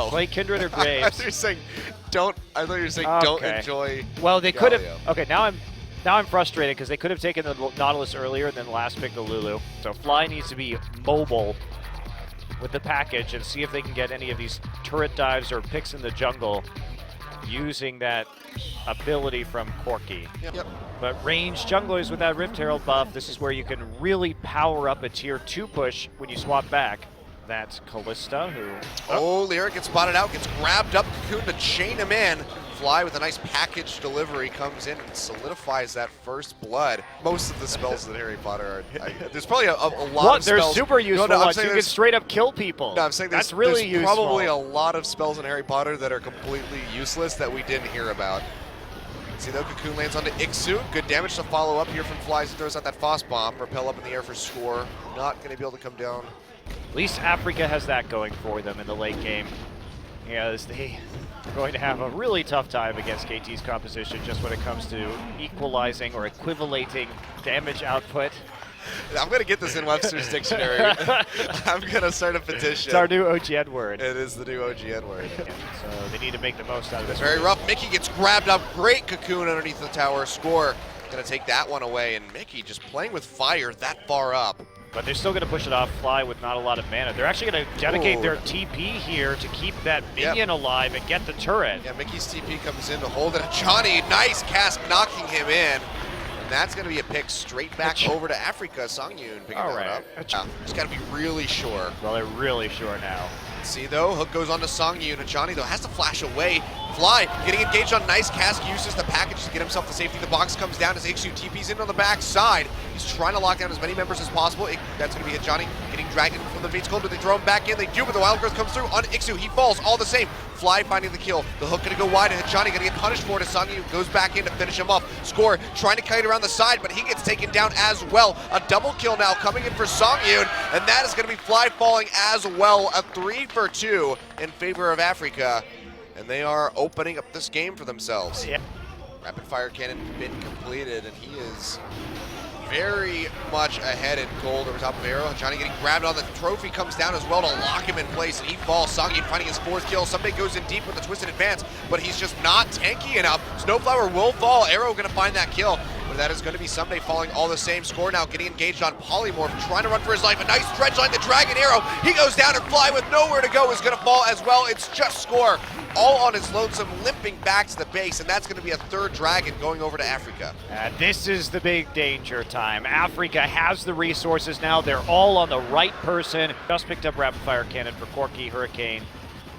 Play Kindred or I thought Graves. you were saying don't. I thought you were saying don't enjoy. Well, they could have. Galio. Okay, now I'm frustrated because they could have taken the Nautilus earlier and then last pick the Lulu. So Fly needs to be mobile with the package and see if they can get any of these turret dives or picks in the jungle using that ability from Corki. Yep. But range junglers with that Rift Herald buff, this is where you can really power up a tier 2 push when you swap back. That's Kalista, who... Oh, Lira gets spotted out, gets grabbed up, Cocoon to chain him in. Fly with a nice package delivery comes in and solidifies that first blood. Most of the spells in Harry Potter are... there's probably a lot of spells... There's super useful ones. You can straight up kill people. No, I'm saying that's really there's useful. probably a lot of spells in Harry Potter that are completely useless that we didn't hear about. See though, Cocoon lands onto Ikssu. Good damage to follow up here from Fly as he throws out that Foss Bomb. Repel up in the air for score. Not going to be able to come down. At least AFREECA has that going for them in the late game. As they are going to have a really tough time against KT's composition just when it comes to equalizing or equivalating damage output. I'm going to get this in Webster's dictionary. I'm going to start a petition. It's our new OGN word. It is the new OGN word. So they need to make the most out of this. Very rough. Mickey gets grabbed up. Great Cocoon underneath the tower. Score. Going to take that one away. And Mickey just playing with fire that far up. But they're still going to push it off Fly with not a lot of mana. They're actually going to dedicate their TP here to keep that minion alive and get the turret. Yeah, Mickey's TP comes in to hold it. Hachani, nice cast knocking him in. And that's going to be a pick straight back over to AFREECA. Sangyoon picking that one up. Yeah, just got to be really sure. Well, they're really sure now. See though, hook goes on to Sangyoon. Hachani though has to flash away. Fly getting engaged on nice cast, uses the package to get himself to safety. The box comes down as ikssu TP's in on the back side. He's trying to lock down as many members as possible. That's going to be Hachani getting dragged in from the Fates Cold. Do they throw him back in? They do, but the Wild Growth comes through on ikssu. He falls all the same. Fly finding the kill. The hook going to go wide, and Hachani going to get punished for it as Sangyoon goes back in to finish him off. Score trying to kite around the side, but he gets taken down as well. A double kill now coming in for Sangyoon, and that is going to be Fly falling as well. A 3 for 2 in favor of AFREECA. And they are opening up this game for themselves. Yeah. Rapid fire cannon been completed, and he is very much ahead in gold over top of Arrow. Hachani getting grabbed on the trophy, comes down as well to lock him in place, and he falls. Sangyoon finding his 4th kill. Ssumday goes in deep with a twisted advance, but he's just not tanky enough. Snowflower will fall. Arrow gonna find that kill, but that is gonna be Ssumday falling all the same. Score now getting engaged on Polymorph, trying to run for his life. A nice dredge line, the Dragon Arrow. He goes down, and Fly with nowhere to go is gonna fall as well. It's just Score all on his lonesome, limping back to the base, and that's gonna be a 3rd Dragon going over to AFREECA. This is the big danger time. AFREECA has the resources now. They're all on the right person. Just picked up rapid fire cannon for Corki Hurricane.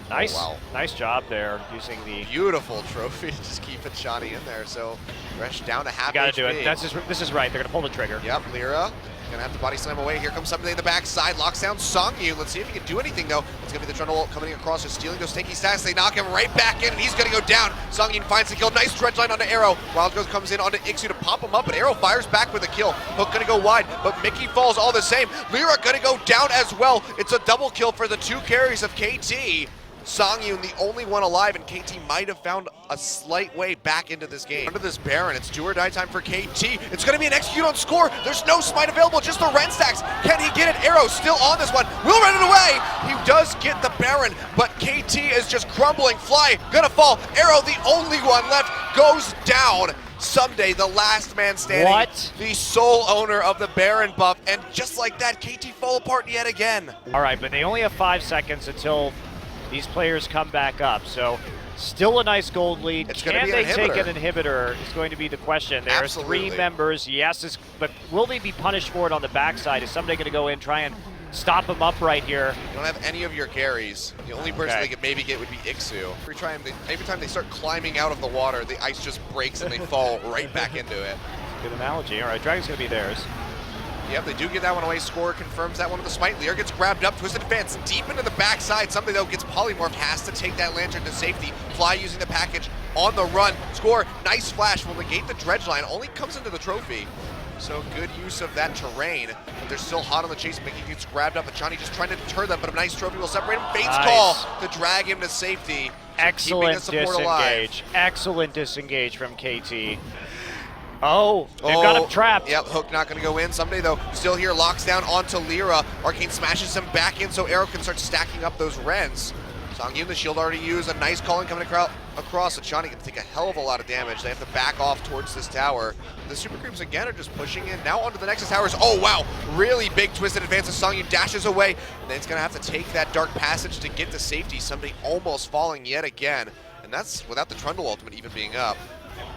Nice, nice job there using the beautiful trophy. Just keep Hachani in there. So Thresh down to half. Gotta do it. This is right. They're gonna pull the trigger. Yep, Lira gonna have to body slam away. Here comes Ssumday in the backside. Locks down Sangyoon. Let's see if he can do anything though. It's gonna be the Trundle coming across, just stealing those tanky stacks. They knock him right back in, and he's gonna go down. Sangyoon finds the kill. Nice dredge line onto Arrow. Wild Growth comes in onto ikssu to pop him up, but Arrow fires back with a kill. Hook gonna go wide, but Mickey falls all the same. Lira gonna go down as well. It's a double kill for the 2 carries of KT. Sangyoon, the only one alive, and KT might have found a slight way back into this game. Under this Baron, it's do or die time for KT. It's going to be an execute on Score. There's no smite available, just the Ren stacks. Can he get it? Arrow still on this one. Will run it away. He does get the Baron, but KT is just crumbling. Fly, gonna fall. Arrow, the only one left, goes down. Ssumday, the last man standing. What? The sole owner of the Baron buff, and just like that, KT fall apart yet again. All right, but they only have 5 seconds until these players come back up, so still a nice gold lead. Can they take an inhibitor is going to be the question. There are 3 members, yes, but will they be punished for it on the backside? Is somebody going to go in, try and stop him up right here? You don't have any of your carries. The only person they could maybe get would be ikssu. Every time they start climbing out of the water, the ice just breaks and they fall right back into it. Good analogy. All right, Dragon's going to be theirs. Yep, they do get that one away. Score confirms that one with the smite. Lear gets grabbed up, twisted advance deep into the backside. Ssumday though gets polymorphed, has to take that lantern to safety. Fly using the package on the run. Score, nice flash, will negate the dredge line. Only comes into the trophy. So good use of that terrain, but they're still hot on the chase. Mickey gets grabbed up, Hachani just trying to deter them, but a nice trophy will separate him. Fate's call to drag him to safety. Excellent disengage. Excellent disengage from KT. Oh, they've got him trapped. Yep, hook not going to go in. Ssumday, though, still here, locks down onto Lira. Arcane smashes him back in so Arrow can start stacking up those Rens. Sangyoon, the shield already used. A nice calling coming across. Hachani can take a hell of a lot of damage. They have to back off towards this tower. The Super Creeps again are just pushing in. Now onto the Nexus towers. Oh, wow. Really big twisted advance as Sangyoon dashes away. And then it's going to have to take that dark passage to get to safety. Ssumday almost falling yet again. And that's without the Trundle ultimate even being up.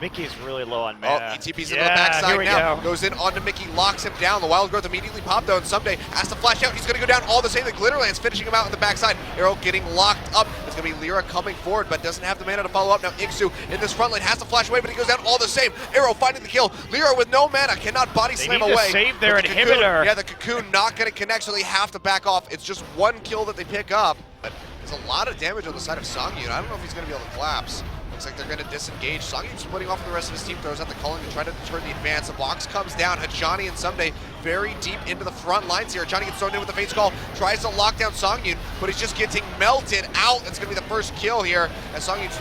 Mickey's really low on mana. Oh, he TP's into the backside now. Goes in onto Mickey, locks him down. The Wild Growth immediately popped though, and Ssumday has to flash out. He's going to go down all the same. The Glitterlands finishing him out on the backside. Arrow getting locked up. It's going to be Lira coming forward, but doesn't have the mana to follow up. Now ikssu in this front lane has to flash away, but he goes down all the same. Arrow finding the kill. Lira with no mana cannot body slam away. They need to save their inhibitor. Yeah, the Cocoon not going to connect, so they have to back off. It's just one kill that they pick up, but there's a lot of damage on the side of Sangyoon. I don't know if he's going to be able to collapse. Looks like they're going to disengage. Sangyoon splitting off from the rest of his team, throws out the calling to try to deter the advance. The box comes down. Hachani and Ssumday very deep into the front lines here. Hachani gets thrown in with the Fate's Call, tries to lock down Sangyoon, but he's just getting melted out. It's going to be the first kill here as Sangyoon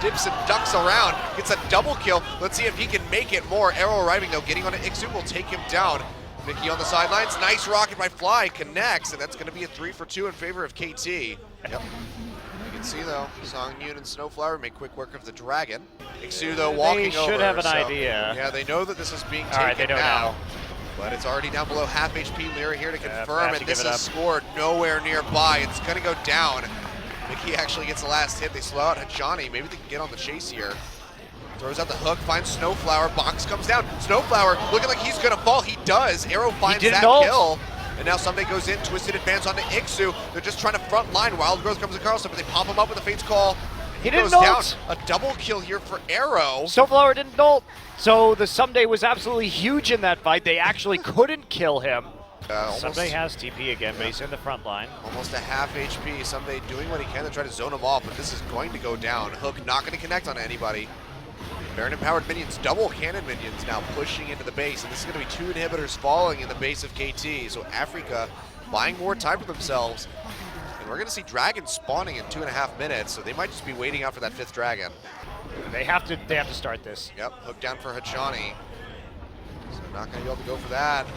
dips and ducks around. Gets a double kill. Let's see if he can make it more. Arrow arriving though, getting on to ikssu will take him down. Mickey on the sidelines. Nice rocket by Fly, connects, and that's going to be a 3-for-2 in favor of KT. Yep. See though, Sangyoon and Snowflower make quick work of the dragon. Ikssu though walking over. They should have an idea. Yeah, they know that this is being taken now. But it's already down below half HP. Lira here to confirm, and this is scored nowhere nearby. It's going to go down. Mickey actually gets the last hit. They slow out Hachani. Maybe they can get on the chase here. Throws out the hook, finds Snowflower. Box comes down. Snowflower looking like he's going to fall. He does. Arrow finds that kill. And now Ssumday goes in, twisted advance onto ikssu. They're just trying to front line. Wild Growth comes across, but they pop him up with a Fate's Call. He goes down. A double kill here for Arrow. Snowflower didn't ult. So the Ssumday was absolutely huge in that fight. They actually couldn't kill him. Ssumday has TP again, but he's in the front line. Almost a half HP. Ssumday doing what he can to try to zone him off, but this is going to go down. Hook not going to connect on anybody. Baron empowered minions, double cannon minions now pushing into the base, and this is going to be 2 inhibitors falling in the base of KT. So AFREECA buying more time for themselves, and we're going to see dragons spawning in 2.5 minutes. So they might just be waiting out for that 5th dragon. They have to start this. Yep, hook down for Hachani. So not going to be able to go for that.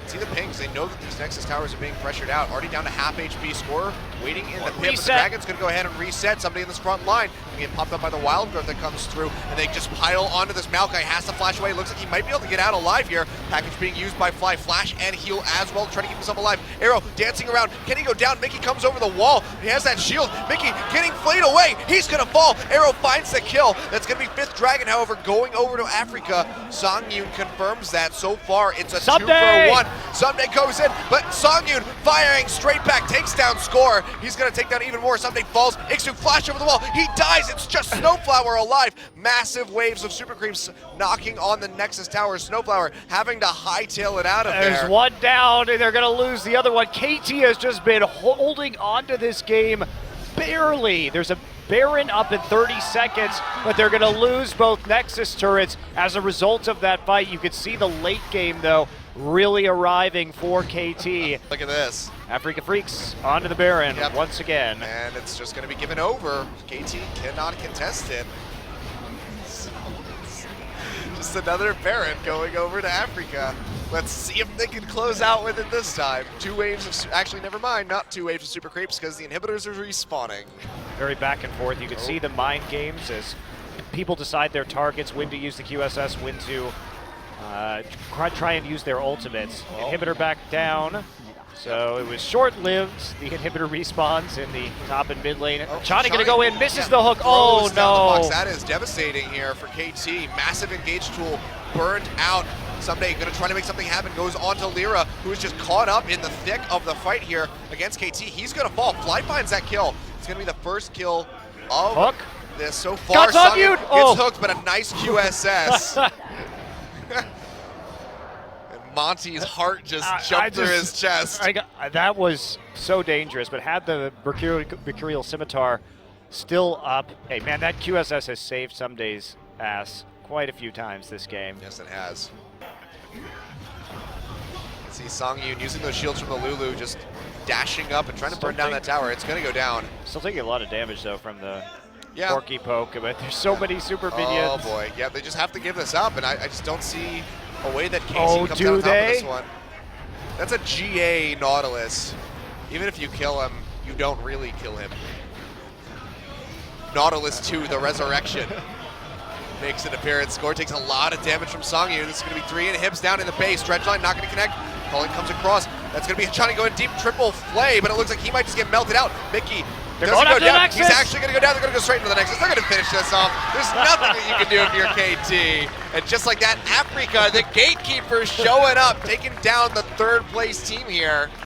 See the pings, they know that these Nexus towers are being pressured out. Already down to half HP score, waiting in the pit, but the Dragon's gonna go ahead and reset. Somebody in this front line can get popped up by the Wild Growth that comes through, and they just pile onto this. Maokai has to flash away. Looks like he might be able to get out alive here. Package being used by Fly, flash and heal as well, trying to keep himself alive. Arrow dancing around, can he go down? Mickey comes over the wall, he has that shield. Mickey getting flayed away, he's gonna fall. Arrow finds the kill. That's gonna be 5th dragon, however, going over to AFREECA. Sangyoon confirms that. So far, it's a 2-for-1. Ssumday goes in, but Sangyoon firing straight back, takes down score. He's gonna take down even more. Ssumday falls, ikssu flash over the wall, he dies. It's just Snowflower alive. Massive waves of Super Creeps knocking on the Nexus tower. Snowflower having to hightail it out of there. There's one down, and they're gonna lose the other one. KT has just been holding on to this game barely. There's a Baron up in 30 seconds, but they're gonna lose both Nexus turrets as a result of that fight. You could see the late game though really arriving for KT. Look at this. AFREECA Freeks onto the Baron once again. And it's just going to be given over. KT cannot contest it. Just another Baron going over to AFREECA. Let's see if they can close out with it this time. 2 waves of, actually never mind, not 2 waves of Super Creeps because the inhibitors are respawning. Very back and forth. You can see the mind games as people decide their targets, when to use the QSS, when to try and use their ultimates. Inhibitor back down. So it was short-lived. The inhibitor respawns in the top and mid lane. Hachani gonna go in, misses the hook. Oh no! That is devastating here for KT. Massive engage tool burned out. Ssumday gonna try to make something happen. Goes on to Lira, who is just caught up in the thick of the fight here against KT. He's gonna fall. Fly finds that kill. It's gonna be the first kill of this so far. Sangyoon gets hooked, but a nice QSS. Monty's heart just jumped through his chest. That was so dangerous, but had the Mercurial Scimitar still up, hey man, that QSS has saved Ssumday's ass quite a few times this game. Yes, it has. See Sangyoon using those shields from the Lulu, just dashing up and trying to burn down that tower. It's going to go down. Still taking a lot of damage though from the Corki poke, but there's so many super minions. Oh boy, yeah, they just have to give this up, and I just don't see a way that KT comes out on top of this one. That's a GA Nautilus. Even if you kill him, you don't really kill him. Nautilus 2, the resurrection. Makes an appearance. Score takes a lot of damage from Sangyoon. This is going to be 3 inhibs down in the base. Dredgeline not going to connect. Calling comes across. That's going to be Hachani going deep, triple flay, but it looks like he might just get melted out. Mickey doesn't go down. He's actually going to go down. They're going to go straight into the Nexus. They're going to finish this off. There's nothing that you can do if you're KT. And just like that, AFREECA, the gatekeeper, showing up, taking down the third place team here.